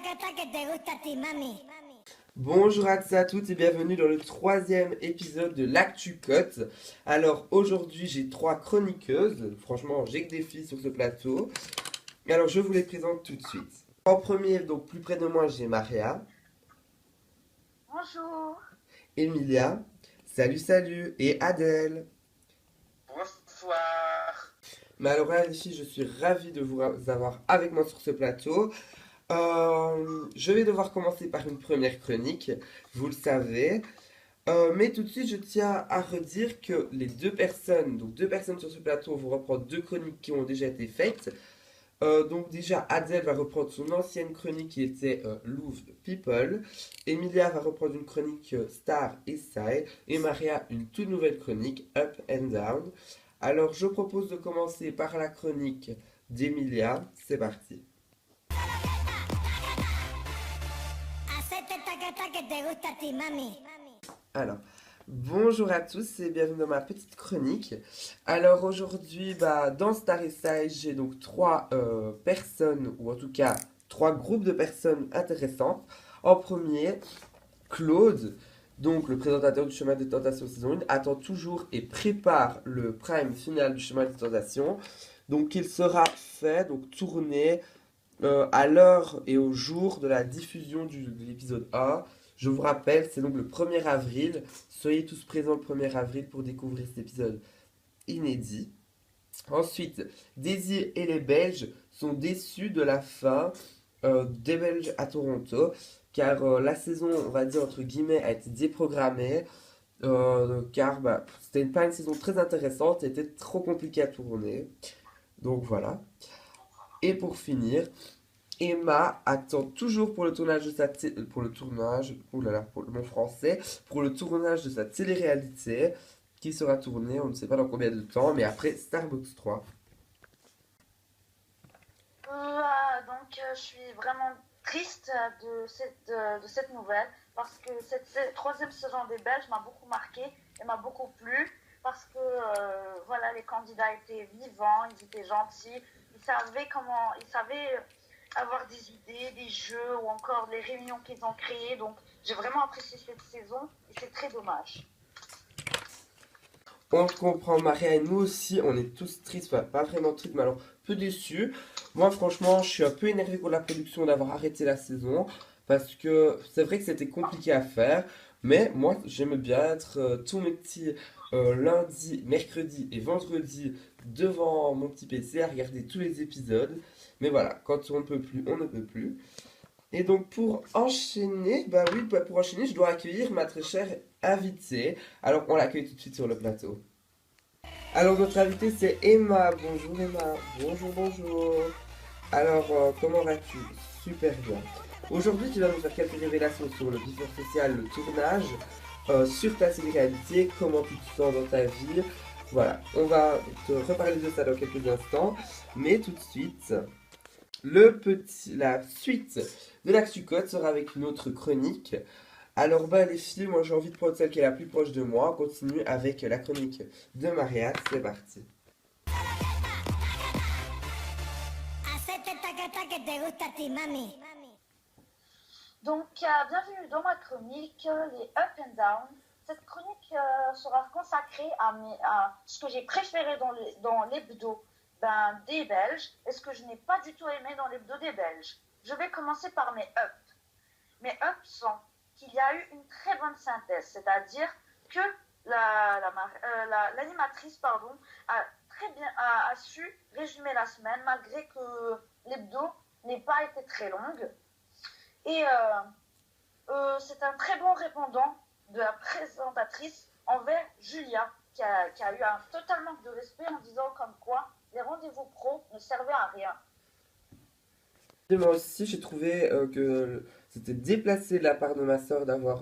taqueta que te gusta a ti, mami. Bonjour à tous et à toutes et bienvenue dans le troisième épisode de l'Actu Cote. Alors aujourd'hui j'ai trois chroniqueuses, franchement j'ai que des filles sur ce plateau. Alors je vous les présente tout de suite. En premier, donc plus près de moi, j'ai Maria, Bonjour. Emilia, salut et Adèle. Bonsoir. Mais alors là les filles, je suis ravie de vous avoir avec moi sur ce plateau. Je vais devoir commencer par une première chronique, vous le savez. Mais tout de suite, je tiens à redire que les deux personnes sur ce plateau vont reprendre deux chroniques qui ont déjà été faites. Donc déjà, Adèle va reprendre son ancienne chronique qui était Louvre People. Emilia va reprendre une chronique Star et Side. Et Maria, une toute nouvelle chronique Up and Down. Alors, je propose de commencer par la chronique d'Emilia. C'est parti. Hacete taqueta que te gusta a ti, mami. Alors, bonjour à tous et bienvenue dans ma petite chronique. Alors aujourd'hui, dans Star et Side, j'ai donc trois personnes, ou en tout cas trois groupes de personnes intéressantes. En premier, Claude, donc le présentateur du Chemin des Tentations saison 1, attend toujours et prépare le prime final du Chemin des Tentations. Donc il sera fait, donc tourné à l'heure et au jour de la diffusion de l'épisode 1. Je vous rappelle, c'est donc le 1er avril. Soyez tous présents le 1er avril pour découvrir cet épisode inédit. Ensuite, Désir et les Belges sont déçus de la fin des Belges à Toronto, car la saison, on va dire entre guillemets, a été déprogrammée, car c'était pas une saison très intéressante, était trop compliquée à tourner. Donc voilà. Et pour finir, Emma attend toujours pour le tournage de sa pour le tournage, oulala, pour mon français, pour le tournage de sa télé-réalité qui sera tournée, on ne sait pas dans combien de temps, mais après Starbucks 3. Je suis vraiment triste de cette nouvelle parce que cette troisième saison des Belges m'a beaucoup marqué et m'a beaucoup plu parce que voilà, les candidats étaient vivants, ils étaient gentils, ils savaient avoir des idées, des jeux ou encore les réunions qu'ils ont créées. Donc j'ai vraiment apprécié cette saison et c'est très dommage. On se comprend, Maria et nous aussi, on est tous tristes, enfin, pas vraiment tristes, mais alors peu déçus. Moi, franchement, je suis un peu énervé contre la production d'avoir arrêté la saison, parce que c'est vrai que c'était compliqué à faire, mais moi, j'aime bien être tous mes petits lundis, mercredis et vendredis devant mon petit PC à regarder tous les épisodes. Mais voilà, quand on ne peut plus, on ne peut plus. Et donc pour enchaîner, pour enchaîner, je dois accueillir ma très chère invitée. Alors on l'accueille tout de suite sur le plateau. Alors notre invitée c'est Emma. Bonjour Emma. Bonjour. Alors comment vas-tu? Super bien. Aujourd'hui tu vas nous faire quelques révélations sur le vivre social, le tournage, sur ta télé-réalité, comment tu te sens dans ta vie. Voilà, on va te reparler de ça dans quelques instants. Mais tout de suite, la suite de l'Actu Code sera avec une autre chronique. Alors les filles, moi j'ai envie de prendre celle qui est la plus proche de moi. On continue avec la chronique de Maria, c'est parti. Hacete taqueta que te gusta a ti, mami. Bienvenue dans ma chronique, les Up and Down. Cette chronique sera consacrée à ce que j'ai préféré dans l'hebdo des Belges et ce que je n'ai pas du tout aimé dans l'hebdo des Belges. Je vais commencer par mes Up. Mes Up sont qu'il y a eu une très bonne synthèse, c'est-à-dire que l'animatrice a su résumer la semaine malgré que l'hebdo n'ait pas été très longue. Et c'est un très bon répondant de la présentatrice envers Julia, qui a eu un total manque de respect en disant comme quoi les rendez-vous pro ne servaient à rien. Et moi aussi j'ai trouvé que c'était déplacé de la part de ma soeur d'avoir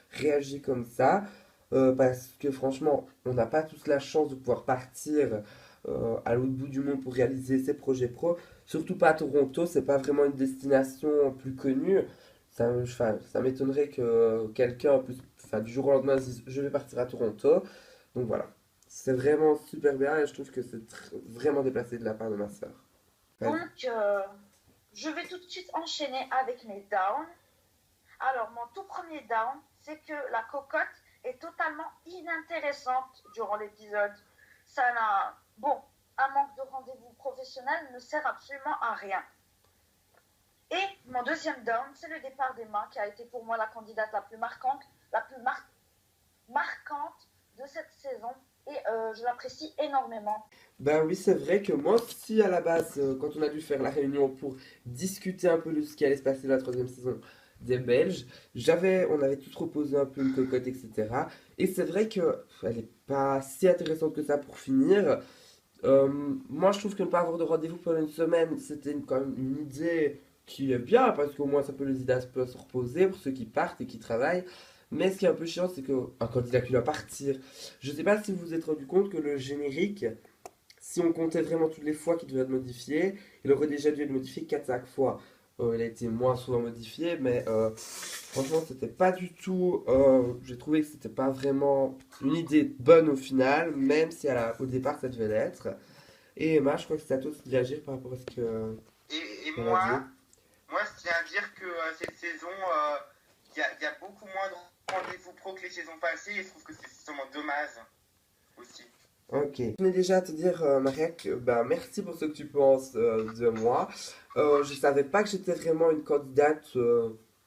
réagi comme ça. Parce que franchement, on n'a pas tous la chance de pouvoir partir à l'autre bout du monde pour réaliser ses projets pro. Surtout pas à Toronto, c'est pas vraiment une destination plus connue. Ça m'étonnerait que quelqu'un, du jour au lendemain, dise je vais partir à Toronto. Donc voilà, c'est vraiment super bien et je trouve que c'est vraiment déplacé de la part de ma soeur. Ouais. Donc, je vais tout de suite enchaîner avec mes downs. Alors, mon tout premier down, c'est que la cocotte est totalement inintéressante durant l'épisode. Ça n'a... Bon, un manque de rendez-vous professionnel ne sert absolument à rien. Et mon deuxième down, c'est le départ d'Emma, qui a été pour moi la candidate la plus marquante, marquante de cette saison. Et je l'apprécie énormément. Ben oui, c'est vrai que moi aussi, à la base, quand on a dû faire la réunion pour discuter un peu de ce qui allait se passer dans la troisième saison des Belges, on avait tous proposé un peu une cocotte, etc. Et c'est vrai que elle n'est pas si intéressante que ça pour finir. Moi, je trouve que ne pas avoir de rendez-vous pendant une semaine, c'était quand même une idée qui est bien, parce qu'au moins ça peut les aider à se reposer pour ceux qui partent et qui travaillent. Mais ce qui est un peu chiant, c'est qu'un candidat qui doit partir, je sais pas si vous vous êtes rendu compte que le générique, si on comptait vraiment toutes les fois qu'il devait être modifié, il aurait déjà dû être modifié 4-5 fois. Il a été moins souvent modifié, mais franchement, c'était pas du tout. J'ai trouvé que c'était pas vraiment une idée bonne au final, même si au départ ça devait l'être. Et Emma, je crois que c'est à toi de réagir par rapport à Et ce qu'on a dit. moi, je tiens à dire que cette saison, y a beaucoup moins de rendez-vous pro que les saisons passées et je trouve que c'est justement dommage aussi. Ok. Je tenais déjà à te dire, Maria, que bah, merci pour ce que tu penses de moi. Je savais pas que j'étais vraiment une candidate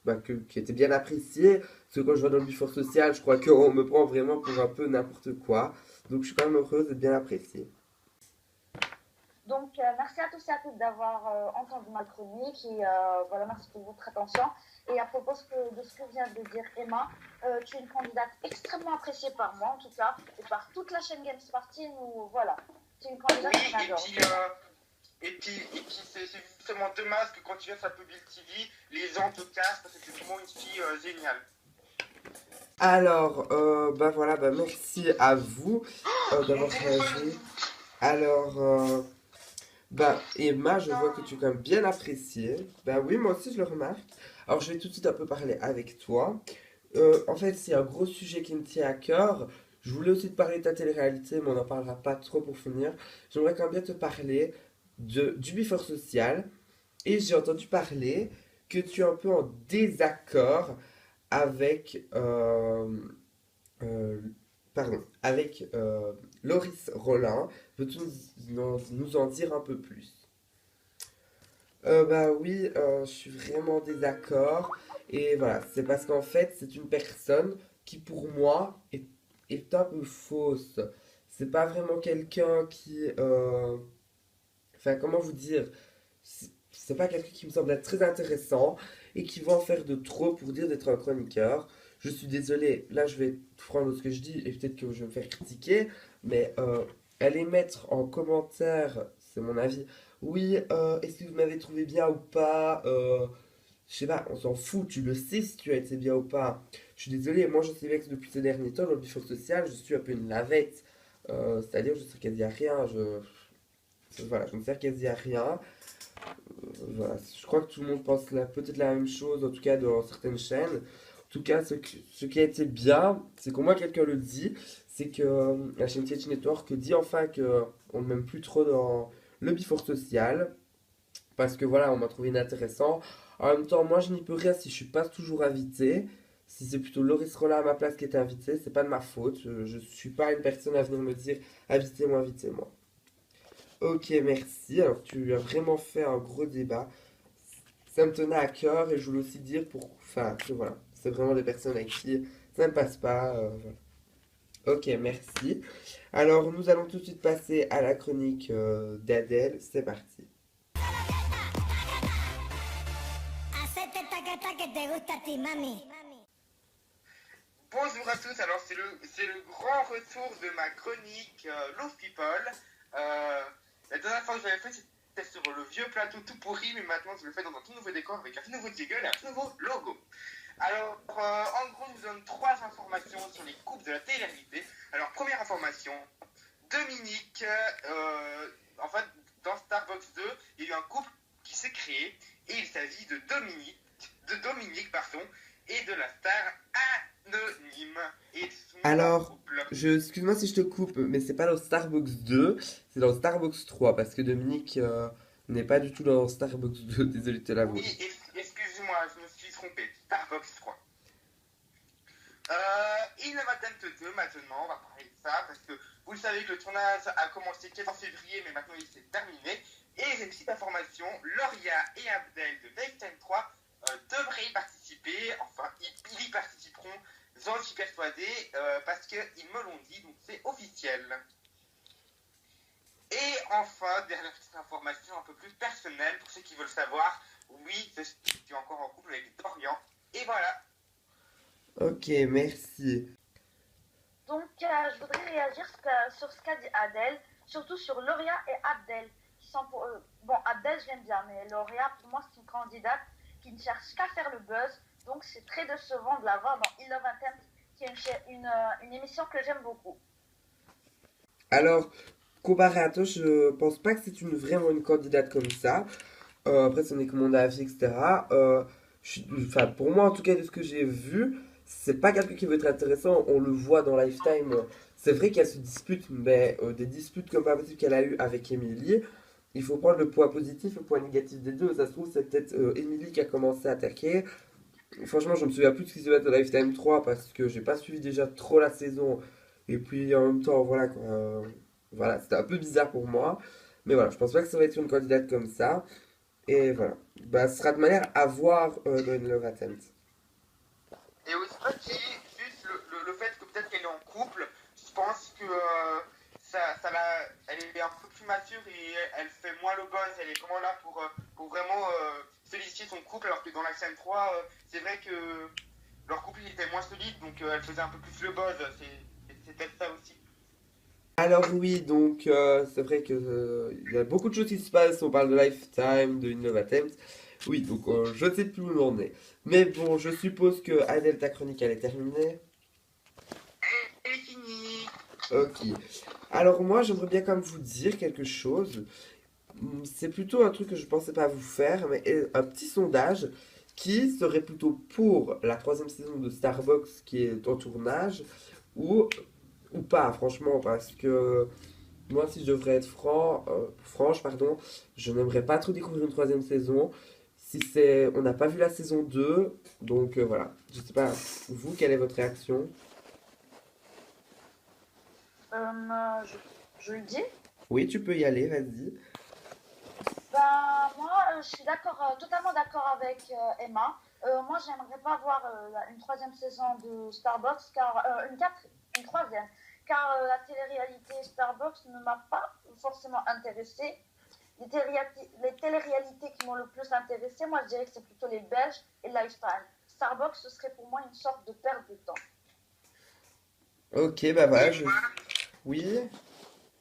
bah, qui était bien appréciée. Parce que quand je vois dans le Before Social, je crois qu'on me prend vraiment pour un peu n'importe quoi. Donc je suis quand même heureuse d'être bien appréciée. Donc, merci à tous et à toutes d'avoir entendu ma chronique et voilà, merci pour votre attention. Et à propos de ce que vient de dire Emma, tu es une candidate extrêmement appréciée par moi en tout cas et par toute la chaîne Games Party. Voilà, tu es une candidate Oui, qu'on adore. et puis c'est justement dommage que quand tu viens sur la Public TV, les gens te cassent parce que c'est vraiment une fille géniale. Alors, bah voilà, bah merci à vous d'avoir réagi. Alors, bah, Emma, je vois que tu es quand même bien appréciée. Bah oui, moi aussi je le remarque. Alors, je vais tout de suite un peu parler avec toi. En fait, c'est un gros sujet qui me tient à cœur. Je voulais aussi te parler de ta télé-réalité, mais on n'en parlera pas trop pour finir. J'aimerais quand même bien te parler du Before Social. Et j'ai entendu parler que tu es un peu en désaccord avec, euh, avec Loris Rollin. Peux-tu nous en dire un peu plus? Bah oui, je suis vraiment en désaccord. Et voilà, c'est parce qu'en fait, c'est une personne qui, pour moi, est un peu fausse. C'est pas vraiment quelqu'un qui. Enfin, comment vous dire? C'est pas quelqu'un qui me semble être très intéressant et qui va en faire de trop pour dire d'être un chroniqueur. Je suis désolé, là je vais prendre ce que je dis et peut-être que je vais me faire critiquer, mais allez mettre en commentaire, c'est mon avis, oui, est-ce que vous m'avez trouvé bien ou pas je sais pas, on s'en fout, tu le sais si tu as été bien ou pas. Je suis désolé, moi je sais bien que depuis ces derniers temps, dans le Before Social, je suis un peu une lavette. C'est-à-dire, je ne sers quasi à rien. Voilà, je ne sers quasi à rien. Voilà, je crois que tout le monde pense peut-être la même chose, en tout cas dans certaines chaînes. En tout cas, ce qui a été bien, c'est qu'au moins quelqu'un le dit, c'est que la chaîne TH Network dit enfin qu'on ne m'aime plus trop dans le Before Social, parce que voilà, on m'a trouvé inintéressant. En même temps, moi je n'y peux rien si je suis pas toujours invité. Si c'est plutôt Loris Rollin à ma place qui est invité, c'est pas de ma faute. Je suis pas une personne à venir me dire invitez-moi, invitez-moi. Ok, merci. Alors, tu as vraiment fait un gros débat. Ça me tenait à cœur et je voulais aussi dire enfin, que voilà, c'est vraiment des personnes avec qui ça ne passe pas. Voilà. Ok, merci. Alors, nous allons tout de suite passer à la chronique d'Adèle. C'est parti. Hacete taca que te gusta a ti, mami. Bonjour à tous, alors c'est le grand retour de ma chronique Love People. La dernière fois que je l'avais fait, c'était sur le vieux plateau tout pourri, mais maintenant je le fais dans un tout nouveau décor avec un tout nouveau jingle et un tout nouveau logo. Alors, en gros, je vous donne 3 informations sur les couples de la télé-réalité. Alors, première information, Dominique, en fait, dans Starbucks 2, il y a eu un couple qui s'est créé, et il s'agit de Dominique, et de la star Anonyme. Et Alors, excuse-moi si je te coupe, mais c'est pas dans Starbucks 2, c'est dans Starbucks 3, parce que Dominique, n'est pas du tout dans Starbucks 2, désolé de te l'avouer. Oui, excuse-moi, je me suis trompé. Starbucks 3. Il va Attempt 2 maintenant, on va parler de ça, parce que vous le savez que le tournage a commencé le 15 février, mais maintenant il s'est terminé. Et j'ai une petite information, Loria et Abdel de Lifetime 3 devraient y participer, enfin ils y participeront, j'en suis persuadé, parce qu'ils me l'ont dit, donc c'est officiel. Et enfin, dernière petite information un peu plus personnelle, pour ceux qui veulent savoir, oui, je suis encore en couple avec Dorian, et voilà. Ok, merci. Donc, je voudrais réagir sur ce qu'a dit Adèle, surtout sur Loria et Abdel, qui sont pour eux. Bon, Abdel, je l'aime bien, mais Loria, pour moi, c'est une candidate qui ne cherche qu'à faire le buzz. Donc, c'est très décevant de la voir dans Il Love Attempt, qui est une émission que j'aime beaucoup. Alors, comparé à toi, je pense pas que c'est vraiment une candidate comme ça. Après, ce n'est que mon avis, etc. Enfin, pour moi, en tout cas, de ce que j'ai vu, c'est pas quelqu'un qui veut être intéressant. On le voit dans Lifetime. C'est vrai qu'elle se dispute, mais des disputes comme pas possible qu'elle a eu avec Emily, il faut prendre le poids positif et le poids négatif des deux. Ça se trouve, c'est peut-être Emily qui a commencé à attaquer. Franchement, je me souviens plus de ce qui se passe dans Lifetime 3 parce que j'ai pas suivi déjà trop la saison. Et puis en même temps, voilà quoi. Voilà, c'était un peu bizarre pour moi. Mais voilà, je pense pas que ça va être une candidate comme ça. Et voilà. Bah, ce sera de manière à voir dans une Love Attempt. Et aussi, juste le fait que peut-être qu'elle est en couple, je pense que elle est un peu plus mature et elle fait moins le buzz. Elle est vraiment là pour vraiment solidifier son couple, alors que dans la scène 3, c'est vrai que leur couple il était moins solide, donc elle faisait un peu plus le buzz. C'est peut-être ça aussi. Alors oui, donc c'est vrai que il y a beaucoup de choses qui se passent. On parle de Lifetime, de une Love Attempt. Oui, donc je ne sais plus où on en est. Mais bon, je suppose que Adèle, ta chronique, elle est terminée. Elle est finie. Ok. Alors moi, j'aimerais bien quand même vous dire quelque chose. C'est plutôt un truc que je pensais pas vous faire, mais un petit sondage qui serait plutôt pour la troisième saison de Starbucks qui est en tournage ou, ou pas, franchement, parce que moi, si je devrais être franche, pardon, je n'aimerais pas trop découvrir une troisième saison. Si c'est, on n'a pas vu la saison 2, donc voilà. Je sais pas, vous, quelle est votre réaction? Je le dis. Oui, tu peux y aller, vas-y. Ben, moi, je suis d'accord, totalement d'accord avec Emma. Moi, j'aimerais pas voir une troisième saison de Starbucks, car une troisième, car la télé-réalité Starbucks ne m'a pas forcément intéressée. Les télé-réalités qui m'ont le plus intéressée, moi, je dirais que c'est plutôt les Belges et Lifestyle. Starbucks, ce serait pour moi une sorte de perte de temps. Ok, bah voilà, Et moi, Oui,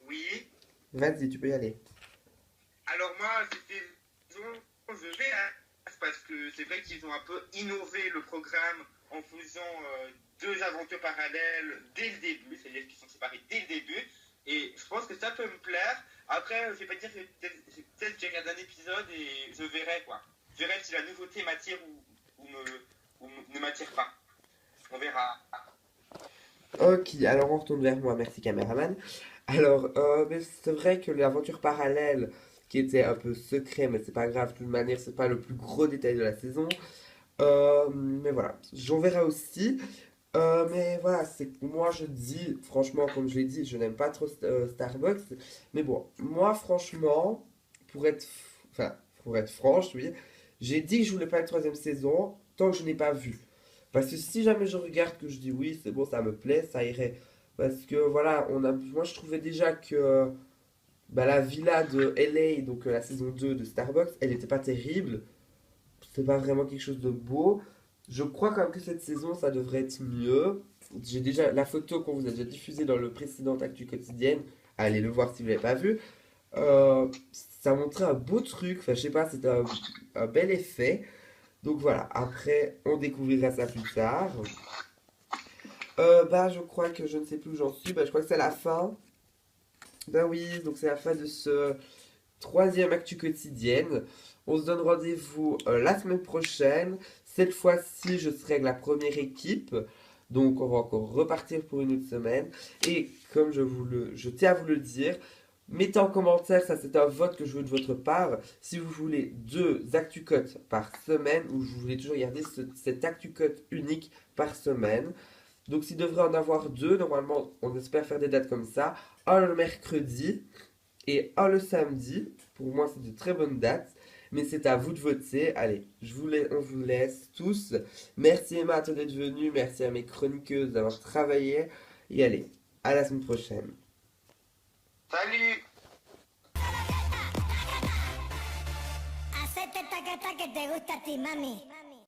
oui. vas-y, tu peux y aller. Alors moi, cette saison, je vais parce que c'est vrai qu'ils ont un peu innové le programme en faisant deux aventures parallèles dès le début, c'est-à-dire qu'ils sont séparés dès le début. Et je pense que ça peut me plaire. Après, je vais pas dire que peut-être j'ai regardé un épisode et je verrai quoi. Je verrai si la nouveauté m'attire ou ne m'attire pas. On verra. Ok, alors on retourne vers moi, merci caméraman. Alors, mais c'est vrai que l'aventure parallèle, qui était un peu secret, mais c'est pas grave, de toute manière, c'est pas le plus gros détail de la saison. Mais voilà, j'en verrai aussi. Mais voilà, c'est moi je dis, franchement, comme je l'ai dit, je n'aime pas trop Starbucks. Mais bon, moi franchement, enfin, pour être franche, oui, j'ai dit que je voulais pas la troisième saison tant que je n'ai pas vu. Parce que si jamais je regarde que je dis oui, c'est bon, ça me plaît, ça irait. Parce que voilà, moi je trouvais déjà que bah, la villa de LA, donc la saison 2 de Starbucks, elle n'était pas terrible. C'est pas vraiment quelque chose de beau. Je crois quand même que cette saison, ça devrait être mieux. J'ai déjà la photo qu'on vous a déjà diffusée dans le précédent Actu Quotidienne. Allez le voir si vous l'avez pas vu. Ça montrait un beau truc. Enfin, je sais pas, c'était un bel effet. Donc voilà, après, on découvrira ça plus tard. Bah, je crois que je ne sais plus où j'en suis. Bah, je crois que c'est la fin. Ben oui, donc c'est la fin de ce troisième Actu Quotidienne. On se donne rendez-vous la semaine prochaine. Cette fois-ci, je serai avec la première équipe. Donc, on va encore repartir pour une autre semaine. Et comme je tiens à vous le dire, Mettez en commentaire, ça c'est un vote que je veux de votre part, si vous voulez 2 ActuCut par semaine ou vous voulez toujours garder cet ActuCut unique par semaine. Donc s'il devrait en avoir 2, normalement on espère faire des dates comme ça, un le mercredi et un le samedi. Pour moi c'est de très bonnes dates, mais c'est à vous de voter. Allez, on vous laisse tous. Merci Emma à toi d'être venue, merci à mes chroniqueuses d'avoir travaillé. Et allez, à la semaine prochaine. Salut! Hacete taca que te gusta a ti, mami.